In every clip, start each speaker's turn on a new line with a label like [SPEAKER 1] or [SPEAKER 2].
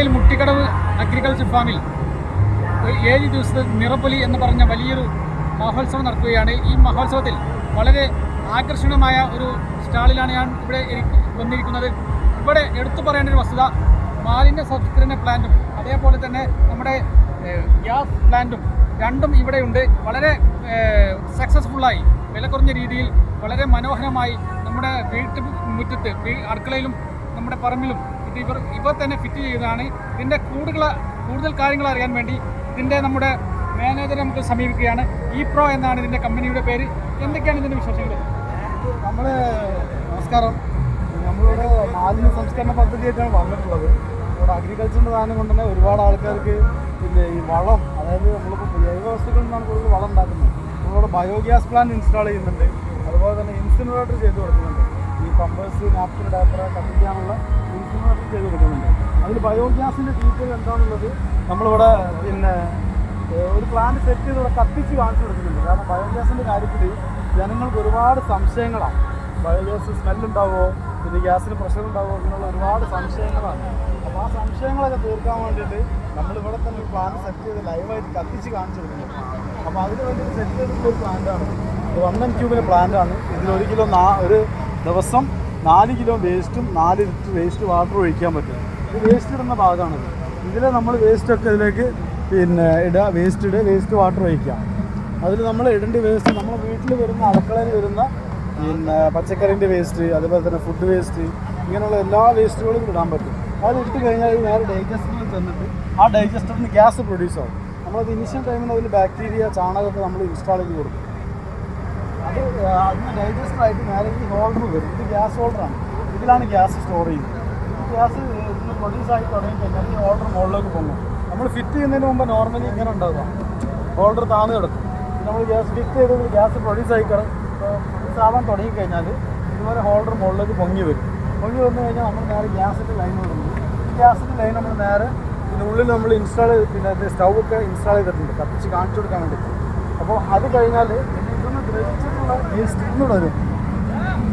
[SPEAKER 1] വർക്കലയിൽ മുട്ടിക്കടവ് അഗ്രികൾച്ചർ ഫാമിൽ 7 ദിവസത്തെ നിറപ്പൊലി എന്ന് പറഞ്ഞ വലിയൊരു മഹോത്സവം നടക്കുകയാണ്. ഈ മഹോത്സവത്തിൽ വളരെ ആകർഷണമായ ഒരു സ്റ്റാളിലാണ് ഞാൻ ഇവിടെ വന്നിരിക്കുന്നത്. ഇവിടെ എടുത്തു പറയേണ്ട ഒരു വസ്തുത, മാലിന്യ സംസ്കരണ പ്ലാന്റും അതേപോലെ തന്നെ നമ്മുടെ ഗ്യാസ് പ്ലാന്റും രണ്ടും ഇവിടെയുണ്ട്. വളരെ സക്സസ്ഫുള്ളായി വില കുറഞ്ഞ രീതിയിൽ വളരെ മനോഹരമായി നമ്മുടെ മുറ്റത്ത് അടുക്കളയിലും നമ്മുടെ പറമ്പിലും ഇവർ തന്നെ ഫിറ്റ് ചെയ്തതാണ്. ഇതിൻ്റെ കൂടുതൽ കാര്യങ്ങൾ അറിയാൻ വേണ്ടി നമ്മുടെ മാനേജറെ നമുക്ക് സമീപിക്കുകയാണ്. ഇപ്രോ എന്നാണ് ഇതിൻ്റെ കമ്പനിയുടെ പേര്. എന്തൊക്കെയാണ് ഇതിൻ്റെ വിശേഷങ്ങൾ?
[SPEAKER 2] നമസ്കാരം. നമ്മളിവിടെ മാലിന്യ സംസ്കരണ പദ്ധതിയായിട്ടാണ് വന്നിട്ടുള്ളത്. ഇവിടെ അഗ്രികൾച്ചറിൻ്റെ സാധനം കൊണ്ട് തന്നെ ഒരുപാട് ആൾക്കാർക്ക് പിന്നെ ഈ വളം, അതായത് നമ്മളിപ്പോൾ ജൈവവസ്തുക്കളിൽ നിന്നാണ് കൂടുതൽ വളം ഉണ്ടാക്കുന്നത്. നമ്മളിവിടെ ബയോഗ്യാസ് പ്ലാന്റ് ഇൻസ്റ്റാൾ ചെയ്യുന്നുണ്ട്. അതുപോലെ തന്നെ ഇൻസിനറേറ്റർ ചെയ്ത് കൊടുക്കുന്നുണ്ട്. ഈ പമ്പേഴ്സ്, നാപ്കിൻ, ഡയപ്പർ കത്തിക്കാനുള്ള ഇൻസിനറേറ്റർ ചെയ്ത് കൊടുക്കുന്നുണ്ട്. അതിൽ ബയോഗ്യാസിൻ്റെ ഡീറ്റെയിൽ എന്താണുള്ളത് നമ്മളിവിടെ പിന്നെ ഒരു പ്ലാന്റ് സെറ്റ് ചെയ്ത് ഇവിടെ കത്തിച്ച് കാണിച്ചു കൊടുക്കുന്നുണ്ട്. കാരണം ബയോഗ്യാസിൻ്റെ കാര്യത്തിൽ ജനങ്ങൾക്ക് ഒരുപാട് സംശയങ്ങളാണ്. ബയോഗ്യാസ് സ്മെല്ലുണ്ടാവുമോ, പിന്നെ ഗ്യാസിന് പ്രഷർ ഉണ്ടാവുമോ, ഇങ്ങനെയുള്ള ഒരുപാട് സംശയങ്ങളാണ്. അപ്പോൾ ആ സംശയങ്ങളൊക്കെ തീർക്കാൻ വേണ്ടിയിട്ട് നമ്മളിവിടെ തന്നെ ഒരു പ്ലാന്റ് സെറ്റ് ചെയ്ത് ലൈവായിട്ട് കത്തിച്ച് കാണിച്ചു കൊടുക്കുന്നുണ്ട്. അപ്പോൾ അതിന് വേണ്ടി സെറ്റ് ചെയ്തിട്ടുള്ളൊരു പ്ലാന്റാണ്. ഇത് 1 MQ പ്ലാന്റാണ്. ഇതിൽ ഒരു ദിവസം 4 കിലോ വേസ്റ്റും 4 ലിറ്റർ വേസ്റ്റ് വാട്ടർ ഒഴിക്കാൻ പറ്റും. ഇത് വേസ്റ്റ് ഇടുന്ന ഭാഗമാണിത്. ഇതിൽ നമ്മൾ വേസ്റ്റൊക്കെ ഇതിലേക്ക് പിന്നെ വേസ്റ്റ് വാട്ടർ ഒഴിക്കാം. അതിൽ നമ്മൾ ഇടേണ്ട വേസ്റ്റ് നമ്മുടെ വീട്ടിൽ വരുന്ന, അടുക്കളയിൽ വരുന്ന പിന്നെ പച്ചക്കറിൻ്റെ വേസ്റ്റ്, അതുപോലെ തന്നെ ഫുഡ് വേസ്റ്റ്, ഇങ്ങനെയുള്ള എല്ലാ വേസ്റ്റുകളും ഇടാൻ പറ്റും. അത് ഇട്ട് കഴിഞ്ഞാൽ ഇത് നേരെ ഡൈജസ്റ്ററിൽ ചെന്നിട്ട് ആ ഡൈജസ്റ്ററിന് ഗ്യാസ് പ്രൊഡ്യൂസ് ആവും. നമ്മളത് ഇനിഷ്യൽ ടൈമിൽ അതിൽ ബാക്ടീരിയ, ചാണകമൊക്കെ നമ്മൾ ഇൻസ്റ്റാൾ ചെയ്ത് കൊടുക്കും. അതിന് ഡൈജസ്റ്ററായിട്ട് നേരെ ഈ ഹോൾഡർ വരും. ഇത് ഗ്യാസ് ഹോൾഡറാണ്. ഇതിലാണ് ഗ്യാസ് സ്റ്റോർ ചെയ്യുന്നത്. ഗ്യാസ് ഇതിന് പ്രൊഡ്യൂസായി തുടങ്ങി കഴിഞ്ഞാൽ ഈ ഹോൾഡർ മുകളിലേക്ക് പോകും. നമ്മൾ ഫിറ്റ് ചെയ്യുന്നതിന് മുമ്പ് നോർമലി ഇങ്ങനെ ഉണ്ടാകുക, ഹോൾഡർ താന്ന് കിടക്കും. നമ്മൾ ഗ്യാസ് ഫിറ്റ് ചെയ്ത് ഗ്യാസ് പ്രൊഡ്യൂസ് ആവാൻ തുടങ്ങിക്കഴിഞ്ഞാൽ ഇതുപോലെ ഹോൾഡർ മുകളിലേക്ക് പൊങ്ങി വരും. പൊങ്ങി വന്നു കഴിഞ്ഞാൽ നമ്മൾ നേരെ ഗ്യാസിൻ്റെ ലൈൻ വിടുന്നു. ഈ ഗ്യാസിൻ്റെ ലൈൻ നമ്മൾ നേരെ ഇതിനുള്ളിൽ നമ്മൾ പിന്നെ സ്റ്റൗവൊക്കെ ഇൻസ്റ്റാൾ ചെയ്തിട്ടുണ്ട്, കത്തിച്ച് കാണിച്ചു കൊടുക്കാൻ വേണ്ടിയിട്ട്. അപ്പോൾ അത് കഴിഞ്ഞാൽ ഇതൊന്ന്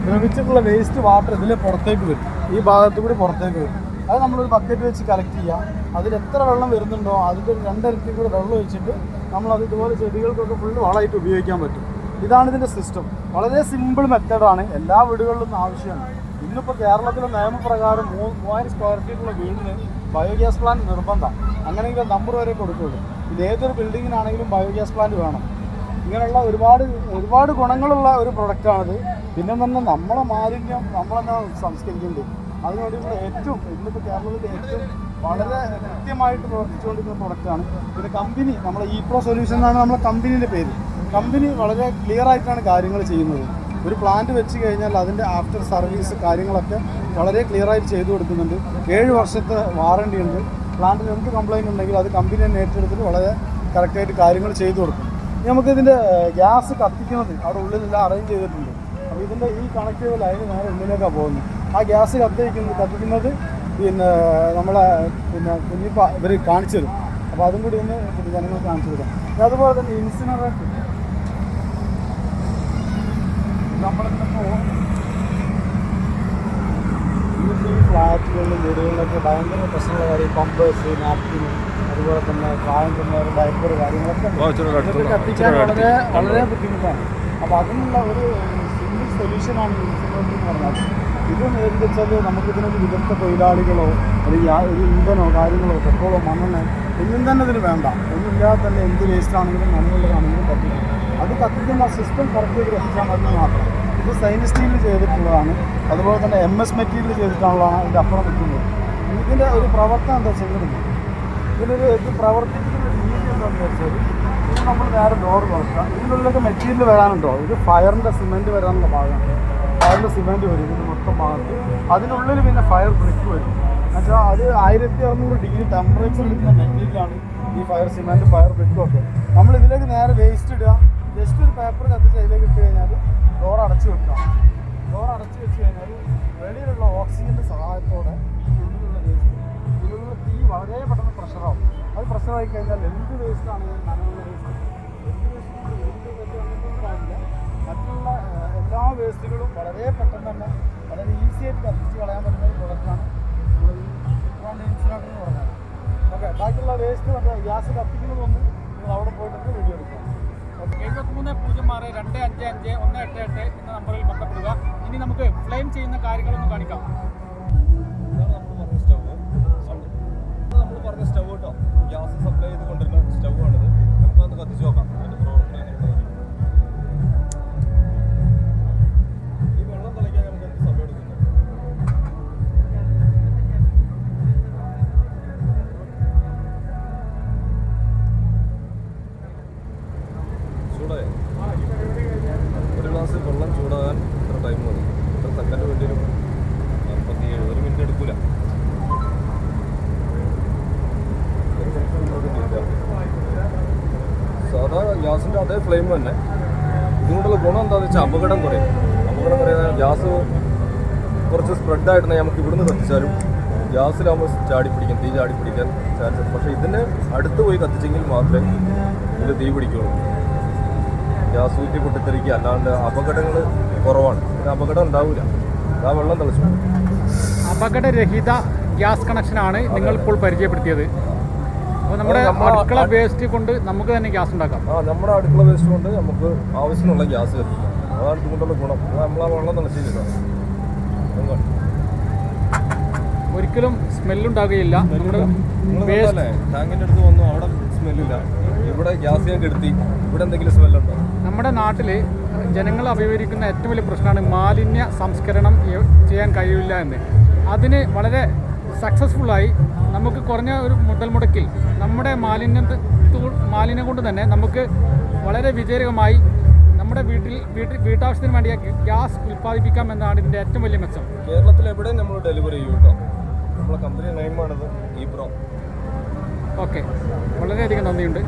[SPEAKER 2] ദ്രവിച്ചിട്ടുള്ള വേസ്റ്റ് വാട്ടർ ഇതിൽ പുറത്തേക്ക് വരും. ഈ ഭാഗത്തു കൂടി പുറത്തേക്ക് വരും. അത് നമ്മളൊരു ബക്കറ്റ് വെച്ച് കളക്ട് ചെയ്യുക. അതിൽ എത്ര വെള്ളം വരുന്നുണ്ടോ അതിൻ്റെ 2 ഇരട്ടി കൂടി വെള്ളം ഒഴിച്ചിട്ട് നമ്മളത് ഇതുപോലെ ചെടികൾക്കൊക്കെ ഫുള്ള് വളമായിട്ട് ഉപയോഗിക്കാൻ പറ്റും. ഇതാണ് ഇതിൻ്റെ സിസ്റ്റം. വളരെ സിമ്പിൾ മെത്തേഡാണ്. എല്ലാ വീടുകളിലും ആവശ്യമാണ്. ഇന്നിപ്പോൾ കേരളത്തിലെ നിയമപ്രകാരം 3000 സ്ക്വയർ ഫീറ്റുള്ള വീടിന് ബയോഗ്യാസ് പ്ലാന്റ് നിർബന്ധമാണ്. അങ്ങനെയെങ്കിലും നമ്പർ വരെ കൊടുക്കുള്ളൂ. ഇത് ഏതൊരു ബിൽഡിങ്ങിനാണെങ്കിലും ബയോഗ്യാസ് പ്ലാന്റ് വേണം. ഇങ്ങനെയുള്ള ഒരുപാട് ഗുണങ്ങളുള്ള ഒരു പ്രൊഡക്റ്റാണിത്. പിന്നെ തന്നെ നമ്മളെ മാലിന്യം നമ്മളെന്നെ സംസ്കരിക്കുന്നുണ്ട്. അതിനുവേണ്ടിയുള്ള ഇന്നിപ്പോൾ കേരളത്തിലെ ഏറ്റവും വളരെ കൃത്യമായിട്ട് പ്രവർത്തിച്ചുകൊണ്ടിരിക്കുന്ന പ്രൊഡക്റ്റാണ്. പിന്നെ കമ്പനി, നമ്മളെ ഇപ്രോ സൊല്യൂഷൻ എന്നാണ് നമ്മളെ കമ്പനീൻ്റെ പേര്. കമ്പനി വളരെ ക്ലിയർ ആയിട്ടാണ് കാര്യങ്ങൾ ചെയ്യുന്നത്. ഒരു പ്ലാന്റ് വെച്ച് കഴിഞ്ഞാൽ അതിൻ്റെ ആഫ്റ്റർ സർവീസ് കാര്യങ്ങളൊക്കെ വളരെ ക്ലിയറായിട്ട് ചെയ്തു കൊടുക്കുന്നുണ്ട്. 7 വർഷത്തെ വാറണ്ടി ഉണ്ട്. പ്ലാന്റിൽ എന്ത് കംപ്ലയിൻ്റ് ഉണ്ടെങ്കിലും അത് കമ്പനി തന്നെ ഏറ്റെടുത്തിട്ട് വളരെ കറക്റ്റായിട്ട് കാര്യങ്ങൾ ചെയ്തു കൊടുക്കും. നമുക്കിതിൻ്റെ ഗ്യാസ് കത്തിക്കുന്നത് അവിടെ ഉള്ളിലെല്ലാം അറേഞ്ച് ചെയ്തിട്ടുണ്ട്. അപ്പോൾ ഇതിൻ്റെ ഈ കണക്റ്റീവ് ലൈന് നേരെ ഉള്ളിലേക്കാണ് പോകുന്നത്. ആ ഗ്യാസ് കത്തിക്കുന്നത് പിന്നെ നമ്മളെ ഇവർ കാണിച്ചു തരും. അപ്പോൾ അതും കൂടി ഒന്ന് ജനങ്ങൾക്ക് കാണിച്ചു കൊടുക്കാം. അതുപോലെ തന്നെ ഇൻസിനറേറ്റർ നമ്മളിപ്പോൾ ഇന്നിപ്പോൾ ഈ ഫ്ലാറ്റുകളിലും വീടുകളിലൊക്കെ ഭയങ്കര പ്രശ്നമുള്ള കാര്യം പമ്പേഴ്സ്, നാപ്കിൻ, അതുപോലെ തന്നെ പ്രായം ചെന്നവർ ഡയപ്പർ കാര്യങ്ങളൊക്കെ കത്തിക്കാൻ വളരെ ബുദ്ധിമുട്ടാണ്. അപ്പോൾ അതിനുള്ള ഒരു സിമ്പിൾ സൊല്യൂഷനാണ് ഇൻസിനറേറ്റർ എന്ന് പറഞ്ഞാൽ. ഇത് നേരിട്ട് വെച്ചാൽ നമുക്കിതിനൊരു വിദഗ്ധ തൊഴിലാളികളോ അല്ലെങ്കിൽ ഒരു ഇന്ധനോ കാര്യങ്ങളോ പെട്രോളോ മണ്ണെണ്ണ ഒന്നും തന്നെ ഇതിന് വേണ്ട. ഒന്നുമില്ലാതെ തന്നെ എന്ത് വേസ്റ്റ് ആണെങ്കിലും മണ്ണുള്ളതാണെങ്കിലും കത്തിക്കും. അത് കത്തിക്കുന്ന സിസ്റ്റം കറക്റ്റ് ചെയ്ത് കത്തിച്ചാൽ മതി മാത്രം. ഇത് സ്റ്റെയിൻലെസ് സ്റ്റീലിൽ ചെയ്തിട്ടുള്ളതാണ്. അതുപോലെ തന്നെ MS മെറ്റീരിയൽ ചെയ്തിട്ടുള്ളതാണ് ഇതിൻ്റെ അപ്പുറം നിൽക്കുന്നത്. ഇതിൻ്റെ ഒരു പ്രവർത്തനം എന്താ ചെയ്യുന്നത്, ഇത് പ്രവർത്തിക്കുന്ന രീതി എന്താണെന്ന് വെച്ചാൽ ഇത് നമ്മൾ നേരെ ഡോർ തുറക്കുക. ഇതിനുള്ളിലൊക്കെ മെറ്റീരിയൽ വരാനുണ്ടോ, ഇത് ഫയറിൻ്റെ സിമെൻറ്റ് വരാനുള്ള ഭാഗമാണ്. ഫയറിൻ്റെ സിമെൻറ്റ് വരും ഇതിന് മൊത്തം ഭാഗത്ത്. അതിനുള്ളിൽ പിന്നെ ഫയർ ബ്രിക്ക് വരും. എന്നുവെച്ചാൽ അത് 1600 ഡിഗ്രി ടെമ്പറേച്ചർ കിട്ടുന്ന മെറ്റീരിയലാണ് ഈ സിമെൻറ്റ്, ഫയർ ബ്രിക്കും ഒക്കെ. നമ്മൾ ഇതിലേക്ക് നേരെ വേസ്റ്റ് ഇടുക. ജസ്റ്റ് ഒരു പേപ്പർ കത്തിച്ച് അതിലേക്ക് ഇട്ട് കഴിഞ്ഞാൽ ഡോർ അടച്ചു വെക്കാം. ഡോർ അടച്ചു വെച്ച് കഴിഞ്ഞാൽ വെളിയിലുള്ള ഓക്സിജൻ്റെ സഹായത്തോടെ ഉള്ളിലുള്ള വേസ്റ്റ്, ഇതിലുള്ള തീ വളരെ പെട്ടെന്ന് പ്രഷറാവും. അത് പ്രഷറായി കഴിഞ്ഞാൽ എന്ത് വേസ്റ്റ് ആണെങ്കിലും നനവുള്ള വേസ്റ്റ്, മറ്റുള്ള എല്ലാ വേസ്റ്റുകളും വളരെ പെട്ടെന്ന് തന്നെ വളരെ ഈസി ആയിട്ട് കത്തിച്ച് കളയാൻ പറ്റുന്ന ഒരു പ്രൊഡക്റ്റാണ് നമ്മൾ ഈ ഇൻസിനറേറ്റർ എന്ന് പറഞ്ഞാൽ. ബാക്കിയുള്ള വേസ്റ്റ് മറ്റേ ഗ്യാസ് കത്തിക്കുന്നതൊന്നും നിങ്ങൾ അവിടെ പോയിട്ട് വീഡിയോ എടുക്കാം.
[SPEAKER 1] 7306255188 എന്ന നമ്പറിൽ ബന്ധപ്പെടുക. ഇനി നമുക്ക് ഫ്ലെയിം ചെയ്യുന്ന കാര്യങ്ങളൊന്ന് കാണിക്കാം.
[SPEAKER 3] നമ്മൾ പറഞ്ഞ സ്റ്റവ് കേട്ടോ, ഗ്യാസ് സപ്ലൈ ചെയ്ത് കൊണ്ടുവരുന്ന സ്റ്റവാണിത്. നമുക്കത് കത്തിച്ച് നോക്കാം. അതിൻ്റെ പ്രവർത്തനം ഈ വെള്ളം തിളയ്ക്കാൻ നമുക്ക് എന്ത് സമയം എടുക്കുന്നു? ചൂടായോ? ഒരു ഗ്ലാസ് വെള്ളം ചൂടാകാൻ എത്ര ടൈം മതി? എത്ര സെക്കൻഡ് വേണ്ടി വരും? 70 മിനിറ്റ് എടുക്കില്ല. സാധാ ഗ്യാസിൻ്റെ അതേ ഫ്ലെയിം തന്നെ. ഇതുകൊണ്ടുള്ള ഗുണം എന്താണെന്ന് വെച്ചാൽ അപകടം കുറയും. അപകടം കുറയാൻ ഗ്യാസ് കുറച്ച് സ്പ്രെഡായിട്ടുണ്ടെങ്കിൽ നമുക്ക് ഇവിടുന്ന് കത്തിച്ചാലും ഗ്യാസിലാകുമ്പോൾ ചാടി പിടിക്കാൻ, തീ ചാടി പിടിക്കാൻ ചാൻസ്. പക്ഷേ ഇതിനെ അടുത്ത് പോയി കത്തിച്ചെങ്കിൽ മാത്രമേ ഇത് തീ പിടിക്കുള്ളൂ. ഗ്യാസ് ഊറ്റി പൊട്ടിത്തെറിക്കുക, അല്ലാണ്ട് അപകടങ്ങൾ കുറവാണ്. പിന്നെ അപകടം ഉണ്ടാവില്ല. ആ വെള്ളം തിളച്ചു.
[SPEAKER 1] അപകടരഹിത ഗ്യാസ് കണക്ഷനാണ് നിങ്ങൾ ഇപ്പോൾ പരിചയപ്പെടുത്തിയത്. അപ്പോൾ നമ്മുടെ അടുക്കള വേസ്റ്റ് കൊണ്ട് നമുക്ക് തന്നെ ഗ്യാസ് ഉണ്ടാക്കാം.
[SPEAKER 3] നമ്മുടെ അടുക്കള വേസ്റ്റ് കൊണ്ട് നമുക്ക് ആവശ്യമുള്ള ഗ്യാസ് കത്തിക്കാം. അതാണ് ഇതുകൊണ്ടുള്ള ഗുണം. നമ്മൾ ആ വെള്ളം തിളച്ചില്ല,
[SPEAKER 1] ഒരിക്കലും സ്മെല്ലുണ്ടാകുകയില്ല.
[SPEAKER 3] ടാങ്കിൻ്റെ അടുത്ത് വന്നു, അവിടെ സ്മെല്ലില്ല. ഇവിടെ ഗ്യാസ് ഞാൻ കെടുത്തി, ഇവിടെ എന്തെങ്കിലും സ്മെല്ലുണ്ടോ?
[SPEAKER 1] നമ്മുടെ നാട്ടിൽ ജനങ്ങൾ അഭിമുഖീകരിക്കുന്ന ഏറ്റവും വലിയ പ്രശ്നമാണ് മാലിന്യ സംസ്കരണം ചെയ്യാൻ കഴിയില്ല എന്ന്. അതിന് വളരെ സക്സസ്ഫുള്ളായി നമുക്ക് കുറഞ്ഞ ഒരു മുതൽ മുടക്കിൽ നമ്മുടെ മാലിന്യം കൊണ്ട് തന്നെ നമുക്ക് വളരെ വിജയകരമായി നമ്മുടെ വീട്ടാവശ്യത്തിന് വേണ്ടിയ ഗ്യാസ് ഉൽപ്പാദിപ്പിക്കാം എന്നാണ് ഇതിൻ്റെ ഏറ്റവും വലിയ മെച്ചം.
[SPEAKER 3] കേരളത്തിൽ എവിടെയും നമ്മൾ ഡെലിവറി ചെയ്യും കേട്ടോ. നമ്മളെ കമ്പനി നെയിമാണിത്, ഇപ്രോ.
[SPEAKER 1] ഓക്കെ, വളരെയധികം നന്ദിയുണ്ട്.